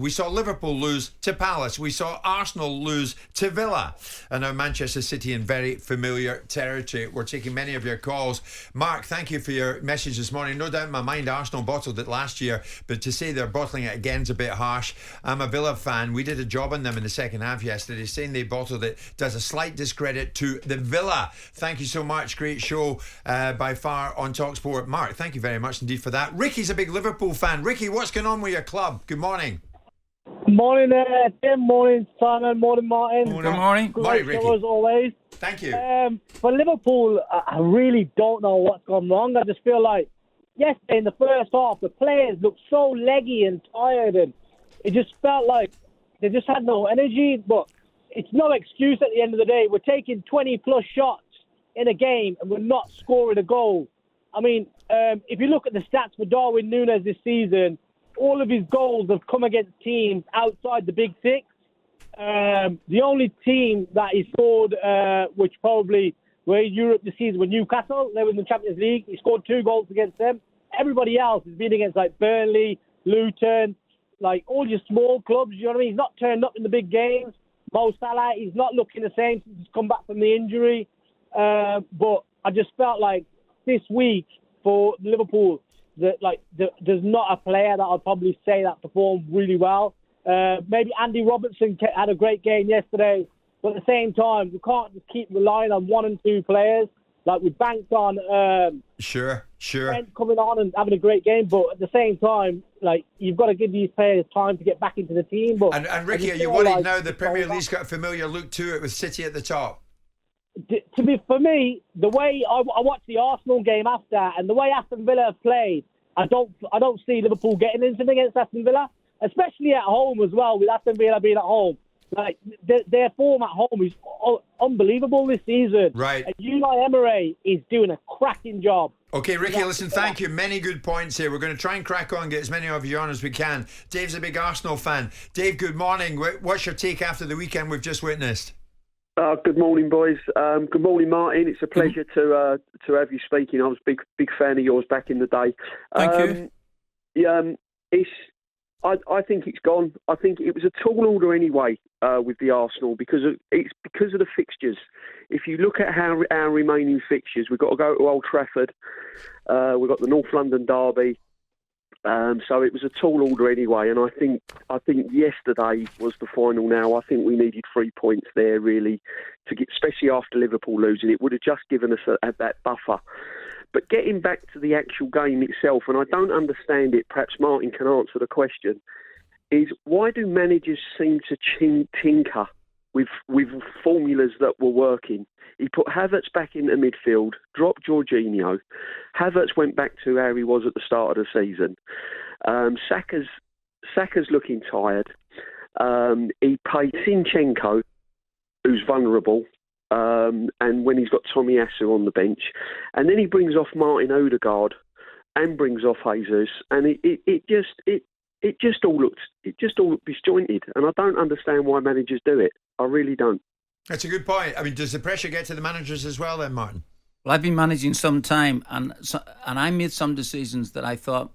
We saw Liverpool lose to Palace. We saw Arsenal lose to Villa. And now Manchester City in very familiar territory. We're taking many of your calls. Mark, thank you for your message this morning. No doubt in my mind Arsenal bottled it last year, but to say they're bottling it again is a bit harsh. I'm a Villa fan. We did a job on them in the second half yesterday. Saying they bottled it does a slight discredit to the Villa. Thank you so much. Great show by far on talkSPORT. Mark, thank you very much indeed for that. Ricky's a big Liverpool fan. Ricky, what's going on with your club? Good morning. Morning, Tim. Morning, Simon. Morning, Martin. Good morning. Great show as always. Thank you. For Liverpool, I really don't know what's gone wrong. I just feel like yesterday in the first half, the players looked so leggy and tired, and it just felt like they just had no energy. But it's no excuse at the end of the day. We're taking 20-plus shots in a game, and we're not scoring a goal. I mean, if you look at the stats for Darwin Núñez this season, all of his goals have come against teams outside the Big Six. The only team that he scored, which probably were in Europe this season, were Newcastle. They were in the Champions League. He scored 2 goals against them. Everybody else has been against like Burnley, Luton, like all your small clubs. You know what I mean? He's not turned up in the big games. Mo Salah, he's not looking the same since he's come back from the injury. But I just felt like this week for Liverpool, there's not a player that I'd probably say that performed really well. Maybe Andy Robertson had a great game yesterday, but at the same time, we can't just keep relying on 1 and 2 players. Like we banked on Sure. Trent coming on and having a great game, but at the same time, like you've got to give these players time to get back into the team. But and Ricky, are you worried now the Premier League's got a familiar look to it with City at the top? For me, the way I watched the Arsenal game after, and the way Aston Villa have played, I don't see Liverpool getting anything against Aston Villa, especially at home as well. With Aston Villa being at home, like their form at home is unbelievable this season. Right. And Unai Emery is doing a cracking job. Okay, Ricky, listen, thank you. Many good points here. We're going to try and crack on and get as many of you on as we can. Dave's a big Arsenal fan. Dave, good morning. What's your take after the weekend we've just witnessed? Good morning, boys. Good morning, Martin. It's a pleasure to have you speaking. I was a big fan of yours back in the day. Thank you. I think it's gone. I think it was a tall order anyway with the Arsenal because of the fixtures. If you look at our remaining fixtures, we've got to go to Old Trafford. We've got the North London derby. So it was a tall order anyway, and I think yesterday was the final. Now I think we needed 3 points there really to get, especially after Liverpool losing. It would have just given us that buffer. But getting back to the actual game itself, and I don't understand it. Perhaps Martin can answer the question: is why do managers seem to tinker with formulas that were working? He put Havertz back into midfield, dropped Jorginho. Havertz went back to how he was at the start of the season. Saka's looking tired. He played Zinchenko, who's vulnerable, and when he's got Tommy Asu on the bench. And then he brings off Martin Odegaard and brings off Jesus. And it just all looked disjointed. And I don't understand why managers do it. I really don't. That's a good point. I mean, does the pressure get to the managers as well then, Martin? Well, I've been managing some time, and I made some decisions that I thought,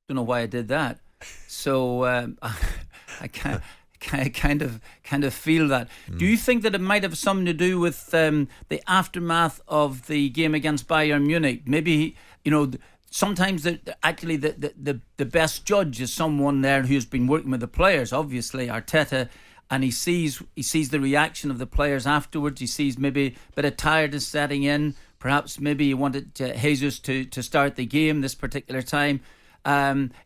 don't know why I did that. So I kind of feel that. Do you think that it might have something to do with the aftermath of the game against Bayern Munich? Maybe, sometimes the best judge is someone there who's been working with the players. Obviously, Arteta. And he sees the reaction of the players afterwards. He sees maybe a bit of tiredness setting in. Perhaps maybe he wanted Jesus to start the game this particular time.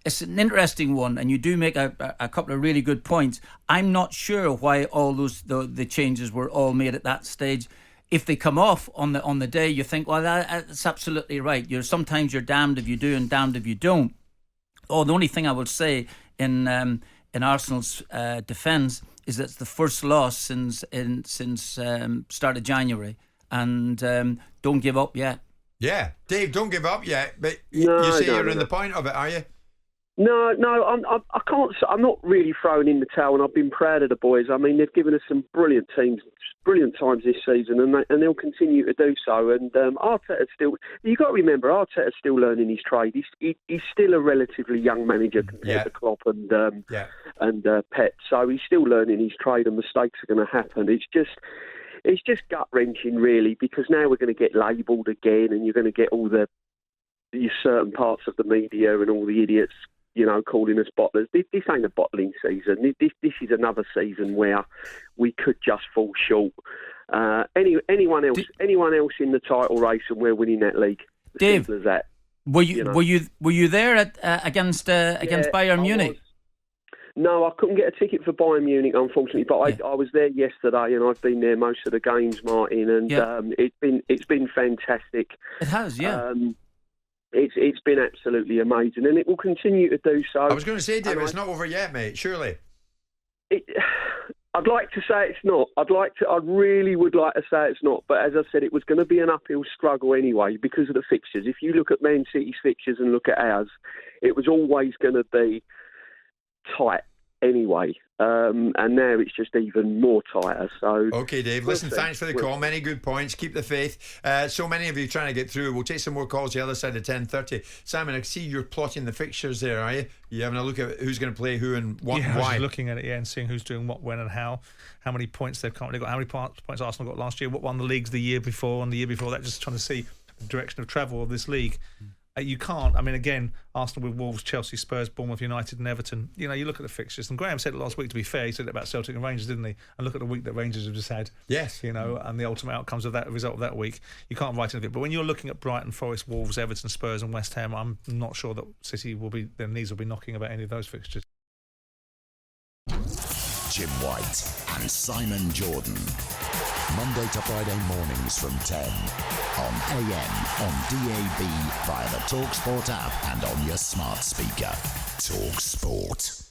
It's an interesting one, and you do make a couple of really good points. I'm not sure why all the changes were all made at that stage. If they come off on the day, you think, well, that's absolutely right. Sometimes you're damned if you do and damned if you don't. Oh, the only thing I would say in Arsenal's defence is that it's the first loss since start of January, and don't give up yet. Yeah, Dave, don't give up yet. But you say you're in the point of it, are you? No, I can't. I'm not really throwing in the towel, and I've been proud of the boys. I mean, they've given us some brilliant times this season, and they'll continue to do so. And Arteta's still. You got to remember, Arteta's still learning his trade. He's still a relatively young manager compared to Klopp and Pep. So he's still learning his trade, and mistakes are going to happen. It's just gut wrenching, really, because now we're going to get labelled again, and you're going to get all the certain parts of the media and all the idiots, calling us bottlers. This ain't a bottling season. This is another season where we could just fall short. Anyone else in the title race, and we're winning that league. Dave, simple as that. Were you there against Bayern Munich? No, I couldn't get a ticket for Bayern Munich, unfortunately. But I was there yesterday, and I've been there most of the games, Martin. And it's been fantastic. It has, yeah. It's been absolutely amazing, and it will continue to do so. I was going to say, David, it's not over yet, mate. Surely. I'd like to say it's not. I really would like to say it's not. But as I said, it was going to be an uphill struggle anyway because of the fixtures. If you look at Man City's fixtures and look at ours, it was always going to be tight anyway. And now it's just even more tighter. So okay, Dave, listen, thanks for the call. Many good points. Keep the faith. So many of you trying to get through. We'll take some more calls the other side of 10:30. Simon, I see you're plotting the fixtures there, are you? You having a look at who's going to play who and what and why? I was just looking at it, and seeing who's doing what, when and how many points they've currently got, how many points Arsenal got last year, what won the leagues the year before and the year before that, just trying to see the direction of travel of this league. You can't. I mean, again, Arsenal with Wolves, Chelsea, Spurs, Bournemouth, United, and Everton. You look at the fixtures, and Graham said it last week. To be fair, he said it about Celtic and Rangers, didn't he? And look at the week that Rangers have just had. Yes. And the ultimate outcomes of that result of that week. You can't write anything. But when you're looking at Brighton, Forest, Wolves, Everton, Spurs, and West Ham, I'm not sure that City their knees will be knocking about any of those fixtures. Jim White and Simon Jordan. Monday to Friday mornings from 10 on AM, on DAB, via the talkSPORT app and on your smart speaker. talkSPORT.